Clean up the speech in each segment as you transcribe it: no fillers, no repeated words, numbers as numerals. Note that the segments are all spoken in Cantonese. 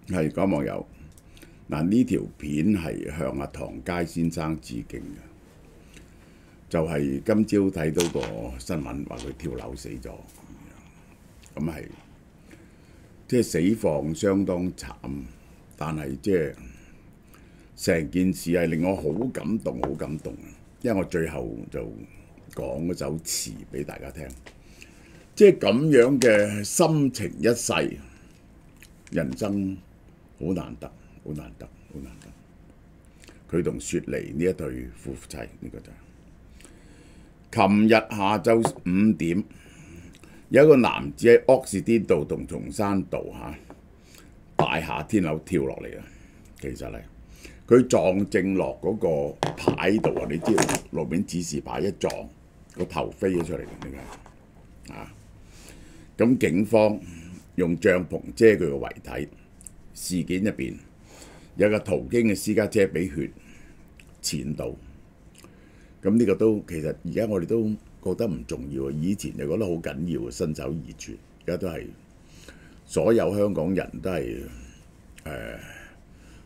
係講網友嗱，呢條片係向阿唐佳先生致敬嘅，就係今朝睇到個新聞話佢跳樓死咗，咁係即係死況相當慘，但係即係成件事係令我好感動，好感動。因為我最後就講嗰首詞俾大家聽，即係咁樣嘅心情一世，人生好難得，好難得，好難得。佢同雪梨呢一對夫妻，呢個就係琴日下晝5點，有一個男子喺柯士甸道同松山道大廈天樓跳落嚟啊！其實係佢撞正落嗰個牌度啊！你知道路面指示牌一撞，個頭飛咗出嚟嘅呢個啊！咁警方用帳篷遮佢個遺體。事件入邊有個途經嘅私家車俾血濺到，咁呢個都其實而家我哋都覺得唔重要啊！以前就覺得好緊要啊，身首異處，而家都係所有香港人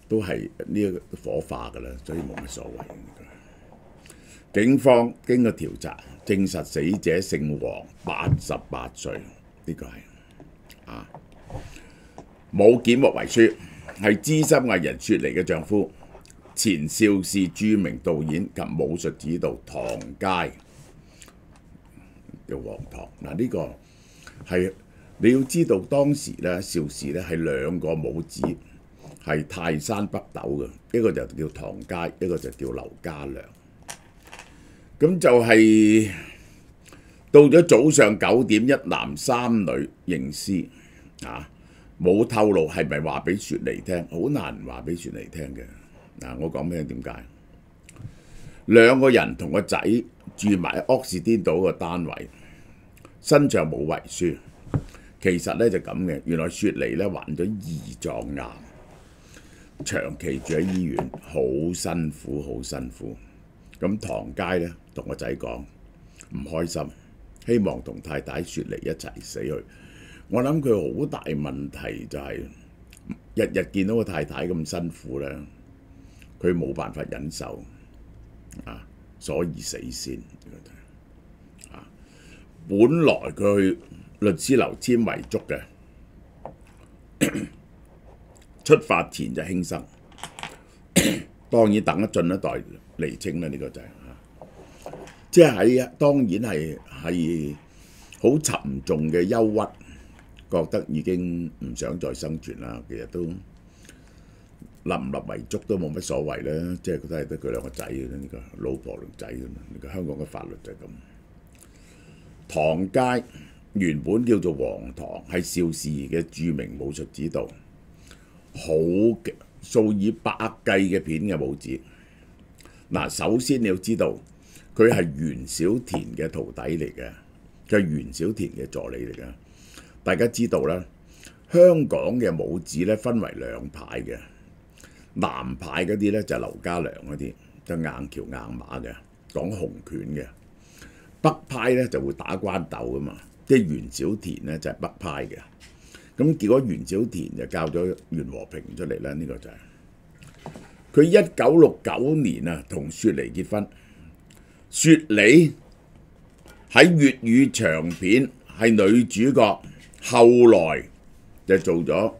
都係呢一個火化㗎啦，所以冇乜所謂。警方經過調查，證實死者姓黃，88歲，呢個係冇檢獲遺書，係資深藝人雪梨嘅丈夫，前邵氏著名導演及武術指導唐佳，叫黃唐。嗱，呢個係你要知道當時咧，邵氏咧係兩個母子係泰山北斗嘅，一個就叫唐佳，一個就叫劉家良。咁就係到咗早上9點，一男三女認屍冇透露係咪話俾雪梨聽，好難話俾雪梨聽嘅。我講俾你點解？兩個人同個仔住埋喺柯士甸道個單位，身上冇遺書。其實咧就咁嘅，原來雪梨咧患咗胰臟癌，長期住喺醫院，好辛苦，好辛苦。咁唐佳咧同個仔講唔開心，希望同太太雪梨一齊死去。我諗佢好大問題就係日日見到個太太咁辛苦咧，佢冇辦法忍受所以死先。本來佢去律師樓簽遺囑嘅，出發前就輕生，當然等得進一代釐清啦。呢個就係即係當然係好沉重嘅憂鬱。覺得已經唔想再生存啦，其實都立唔立遺囑都冇乜所謂啦，即係都係得佢兩個仔嘅啫，呢個老婆同仔嘅嘛，呢個香港嘅法律就係咁。唐佳原本叫做黃唐，係邵氏嘅著名武術指導，好數以百計嘅片嘅武指。嗱，首先你要知道佢係袁小田嘅徒弟嚟嘅，佢係袁小田嘅助理嚟嘅。大家知道啦，香港嘅武指咧分為兩派嘅，南派嗰啲咧就係劉家良嗰啲，就硬橋硬馬嘅，講洪拳嘅；北派咧就會打關鬥噶嘛，即係袁小田咧就係北派嘅。咁結果袁小田就教咗袁和平出嚟啦，呢個就係佢1969年同雪梨結婚，雪梨喺粵語長片係女主角。後來就做咗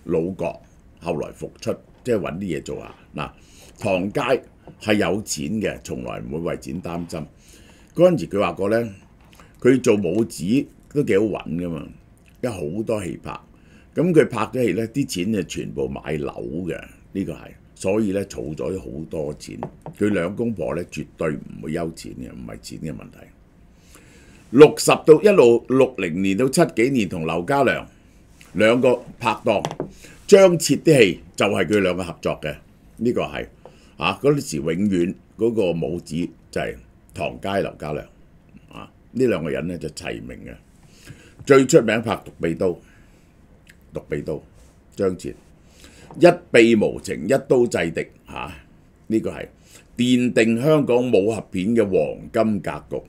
老角，後來復出，即係揾啲嘢做下。嗱，唐佳係有錢嘅，從來唔會為錢擔心。嗰陣時佢話過咧，佢做武指都幾好揾噶嘛，因為好多戲拍。咁佢拍咗戲咧，啲錢就全部買樓嘅，呢個係，所以咧儲咗好多錢。佢兩公婆咧絕對唔會憂錢嘅，唔係錢嘅問題。60到一路60年到70幾年同劉家良兩個拍檔，張徹啲戲就係佢兩個合作嘅，呢個係嗰陣時永遠嗰個武指就係唐佳、劉家良呢兩個人咧就齊名嘅。最出名拍獨臂刀，張徹一臂無情，一刀制敵呢個係奠定香港武俠片嘅黃金格局。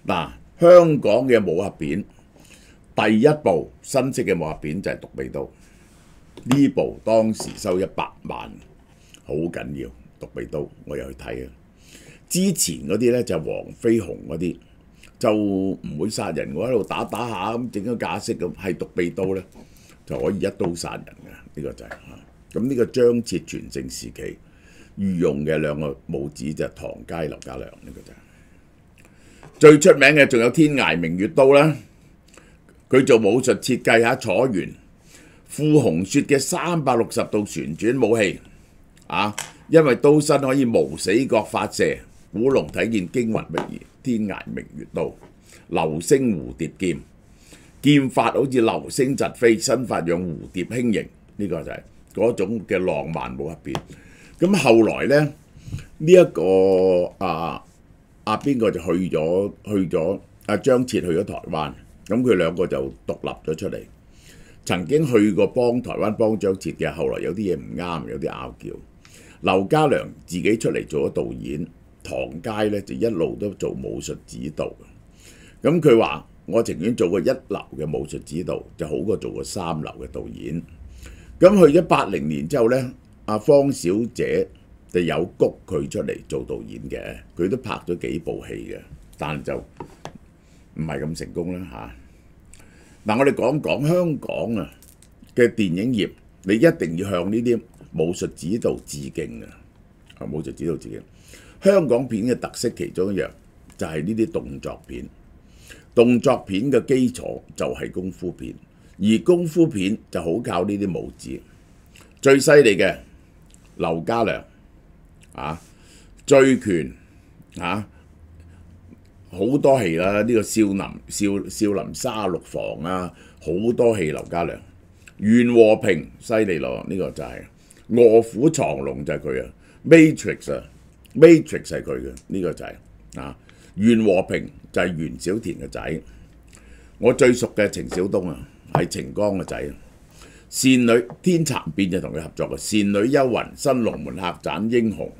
嗱，香港嘅武俠片第一部新式嘅武俠片就係獨臂刀，呢部當時收100萬，好緊要。獨臂刀我又去睇啊。之前嗰啲呢就黃飛鴻嗰啲就唔會殺人，我喺度打打下咁整個架式咁，係獨臂刀呢就可以一刀殺人嘅，呢個就係咁。呢個張徹全盛時期御用嘅2個武指就係唐佳、劉家良，呢個就係最出名嘅。仲有天涯明月刀啦，佢做武術設計下楚原傅紅雪嘅360度旋轉武器啊！因為刀身可以無死角發射，古龍睇見驚魂不已。天涯明月刀，流星蝴蝶劍，劍法好似流星疾飛，身法讓蝴蝶輕盈，呢個就係嗰種嘅浪漫武俠片。咁後來呢，呢一個邊個就去咗張徹去咗台灣，咁佢2個就獨立咗出嚟。曾經去過台灣幫張徹嘅，後來有啲嘢唔啱，有啲拗撬。劉家良自己出嚟做咗導演，唐佳呢就一路都做武術指導。咁佢話：我情願做個1流嘅武術指導，就好過做個3流嘅導演。咁去咗80年之後呢，阿方小姐就有谷佢出嚟做導演嘅，佢都拍咗幾部戲嘅，但就唔係咁成功啦嚇。嗱，我哋講講香港嘅電影業，你一定要向呢啲武術指導致敬啊！武術指導致敬。香港片嘅特色其中一樣就係呢啲動作片。動作片嘅基礎就係功夫片，而功夫片就好靠呢啲武指。最犀利嘅劉家良醉拳好多戲啦，呢個少林沙律房好多戲劉家良。袁和平犀利咯，呢個就係臥虎藏龍就係佢啊。Matrix 係佢嘅，呢個就係袁和平就係袁小田嘅仔。我最熟嘅程小東係程剛嘅仔。倩女天蠶變就同佢合作嘅，倩女幽魂、新龍門客棧英雄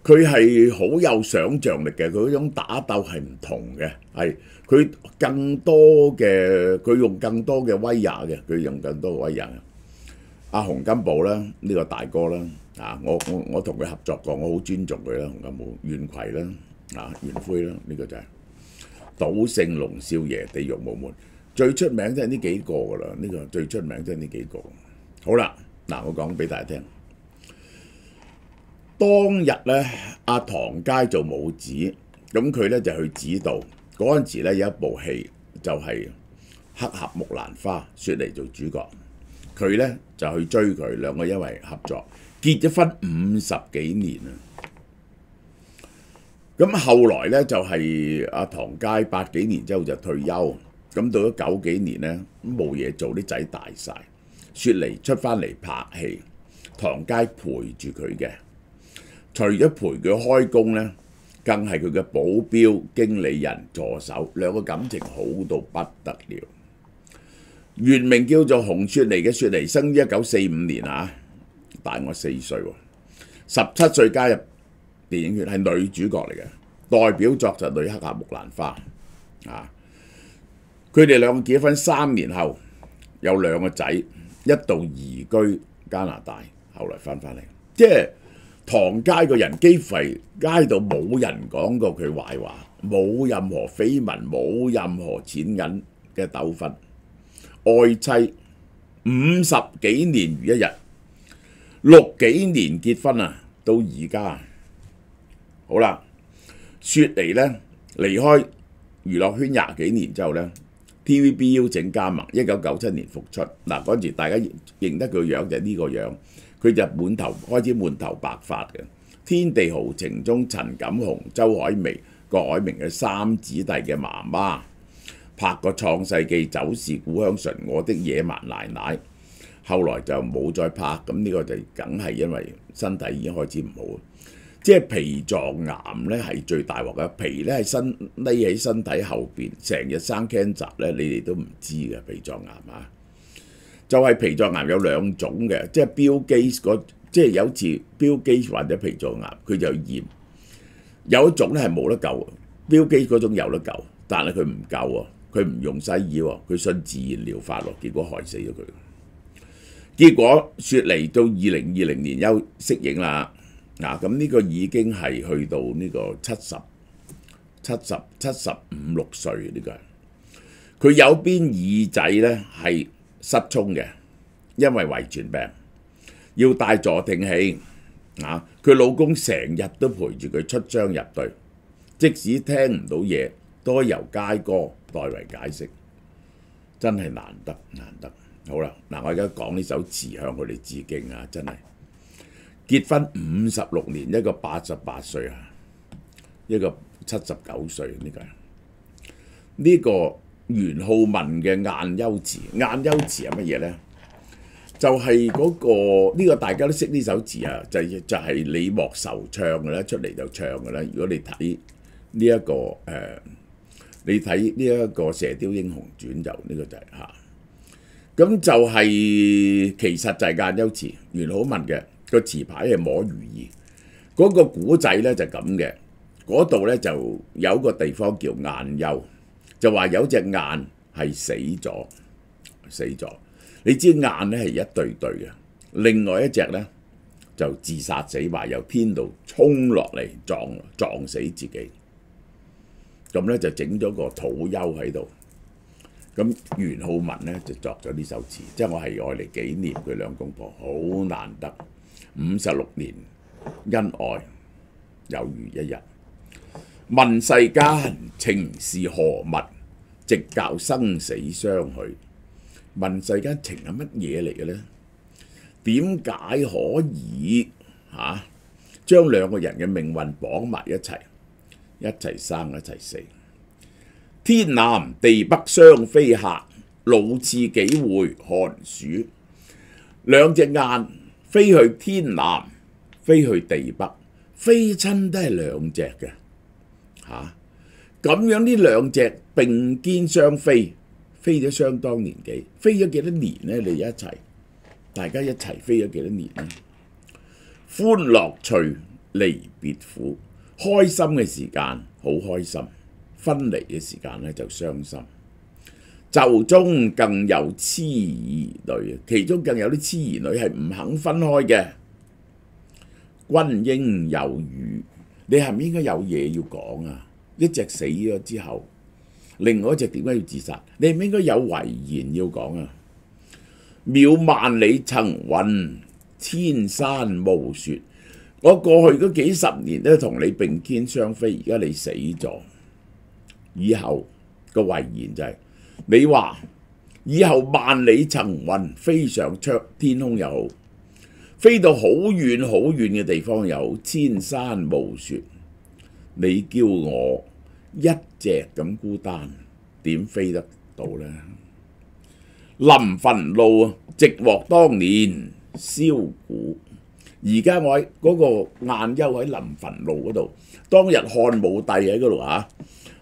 佢係好有想像力嘅，佢嗰種打鬥係唔同嘅，係佢用更多嘅威亞嘅，佢用更多嘅威亞。洪金寶啦，呢個大哥啦，我同佢合作過，我好尊重佢啦。洪金寶、袁葵啦，袁魁啦，呢個就係賭聖、龍少爺、地獄無門，最出名都係呢幾個噶啦。呢個最出名都係呢幾個。好啦，我講俾大家聽。當日呢，阿唐佳做武指，咁佢呢就去指導。嗰陣時呢有一部戲就係《黑俠木蘭花》，雪梨做主角。佢呢就去追佢，兩個因為合作結咗婚50幾年啊。咁後來呢，就係阿唐佳80幾年之後就退休，咁到咗90幾年呢，冇嘢做，啲仔大晒，雪梨出翻嚟拍戲，唐佳陪住佢嘅，除咗陪佢開工呢，更係佢嘅保鏢、經理人、助手，兩個感情好到不得了。原名叫做洪雪梨嘅雪梨，生於1945年大我4歲喎，17歲加入電影圈，係女主角嚟嘅，代表作就《女黑俠木蘭花》佢哋兩個結婚3年後有2個仔，一度移居加拿大，後來翻嚟。即係唐佳個人幾乎係街度冇人講過佢壞話，冇任何緋聞，冇任何錢銀嘅糾紛。愛妻50幾年如一日，6幾年結婚到而家。好啦，雪梨呢離開娛樂圈20幾年之後呢， TVB 邀請加盟，1997年復出。嗰陣時大家認得佢樣就係呢個樣，佢就開始滿頭白髮嘅。天地豪情中，陳錦鴻、周海媚、郭藹明嘅3子弟嘅媽媽。拍過《創世記》、走是故鄉純、我的野蠻奶奶，後來就冇再拍，咁呢個就梗係因為身體已經開始唔好。即係脾臟癌呢係最大鑊嘅，脾呢係匿喺身體後邊，成日生 cancer 呢，你哋都唔知嘅脾臟癌就係脾臟癌有2種嘅，即係Bill Gates即係有次Bill Gates患咗脾臟癌，佢就驗有一種呢係冇得救，Bill Gates嗰種有得救，但係佢唔救佢唔用西醫佢信自然療法結果害死咗佢。結果雪梨到2020年休息影啦。咁呢個已經係去到呢個75、76歲呢個。佢有邊耳仔呢係失聰嘅，因為遺傳病，要戴助聽器。佢老公成日都陪住佢出雙入對，即使聽唔到嘢，都可以由佳哥代為解釋，真係難得。好啦，我而家講呢首詞向佢哋致敬啊！真係結婚56年，一個88歲啊，一個79歲呢個元好文嘅晏休詞。晏休詞係乜嘢呢？就係嗰個呢個大家都識呢首詞啊，就係李莫愁唱嘅啦，出嚟就唱嘅啦。如果你睇呢一個你睇呢一個《射雕英雄傳》就呢個就係咁就係其實就係晏休詞，元好文嘅個詞牌係摸魚兒。嗰個古仔咧就咁嘅，嗰度咧就有個地方叫晏休，就話有隻雁係死咗。你知雁咧係一對對嘅，另外一隻咧就自殺死，話由天度衝落嚟撞死自己，咁咧就整咗個土丘喺度。咁元好文咧就作咗呢首詞，即係我係愛嚟紀念佢兩公婆，好難得56年恩愛有如一日。問世間情是何物，直教生死相許。問世間情係乜嘢嚟嘅呢？點解可以將兩個人嘅命運綁埋一齊，一齊生一齊死？天南地北雙飛客，老翅幾回寒暑。兩隻雁飛去天南，飛去地北，飛親都係兩隻嘅咁樣呢兩隻並肩相飛。飛咗相當年紀，飛咗幾多年呢？你大家一齊飛咗幾多年呢？歡樂隨，離別苦。開心嘅時間好開心，分離嘅時間咧就傷心。袖中更有痴兒女，其中更有啲痴兒女係唔肯分開嘅。君應有語，你係咪應該有嘢要講啊？一隻死咗之後，另外一隻點解要自殺？你係咪應該有遺言要講啊？渺萬里層雲，千山暮雪。我過去嗰幾十年都同你並肩相飛，而家你死咗，以後個遺言就係你話以後萬里層雲飛上天空又好，飛到好遠好遠嘅地方又好，千山暮雪，你叫我一隻咁孤單，點飛得到呢？臨墳路直獲當年簫鼓。而家我喺嗰個晏休喺臨墳路嗰度，當日漢武帝喺嗰度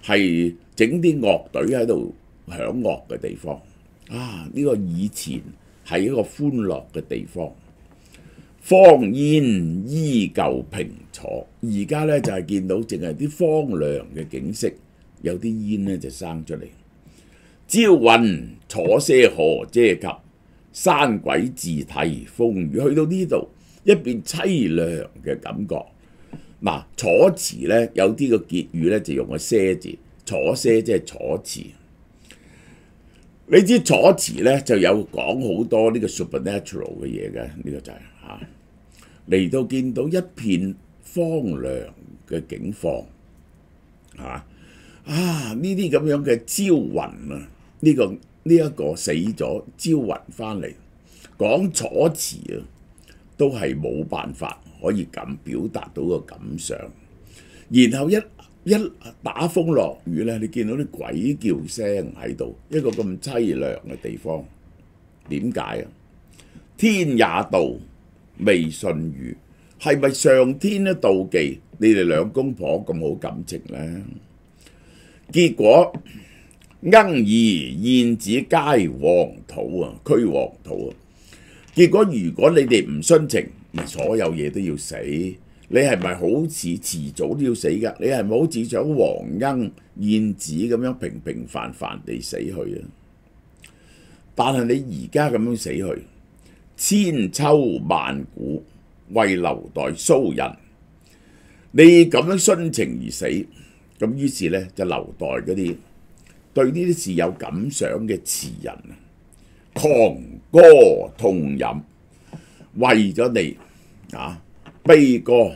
係整啲樂隊喺度響樂嘅地方。呢個以前係一個歡樂嘅地方，荒煙依舊平楚。而家咧就係見到淨係啲荒涼嘅景色，有啲煙咧就生出嚟。朝雲楚些何嗟及，山鬼自啼風雨。去到呢度，一片凄涼嘅感覺。楚辭咧有啲個結語咧就用個些字，楚些即係楚辭。你知楚辭咧就有講好多呢個 supernatural 嘅嘢嘅，呢個就係嚟到見到一片荒涼嘅景況呢啲咁樣嘅朝雲呢一個死咗朝雲翻嚟講楚辭都係冇辦法可以咁表達到個感想。然後一打風落雨咧，你見到啲鬼叫聲喺度，一個咁凄涼嘅地方，點解啊？天也妒，未信汝，係咪上天都妒忌你哋兩公婆咁好感情呢？結果罌兒燕子皆黃土驅黃土。結果如果你哋唔殉情，所有嘢都要死。你係咪好似遲早都要死㗎？你係咪好似想黃鶯燕子咁樣平平凡凡地死去啊？但係你而家咁樣死去，千秋萬古，為留待蘇人。你咁樣殉情而死，咁於是呢，就留待嗰啲對呢啲事有感想嘅詞人狂歌痛飲，為咗你悲歌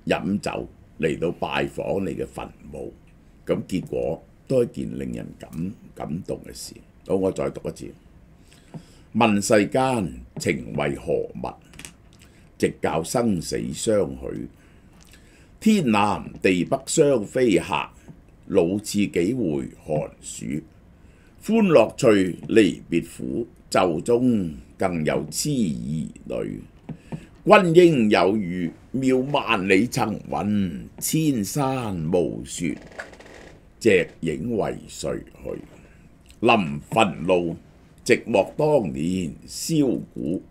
飲酒嚟到拜訪你嘅墳墓，咁結果都係一件令人感動嘅事。好，我再讀一次。問世間情為何物，直教生死相許。天南地北雙飛客，老翅幾回寒暑。歡樂趣，離別苦，袖中更有痴兒女。君應有語，渺萬里層雲，千山暮雪，隻影為誰去？臨墳路，寂寞當年簫鼓，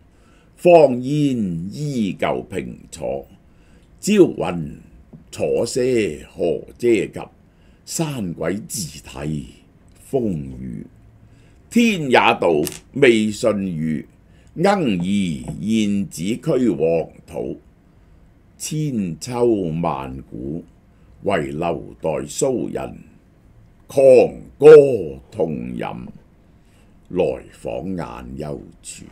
芳煙依舊平楚。朝雲楚些何嗟及，山鬼自睇風雨。天也道未信語，鶯兒燕子驅黃土。千秋萬古，為留待蘇人。狂歌痛飲，來訪眼休處。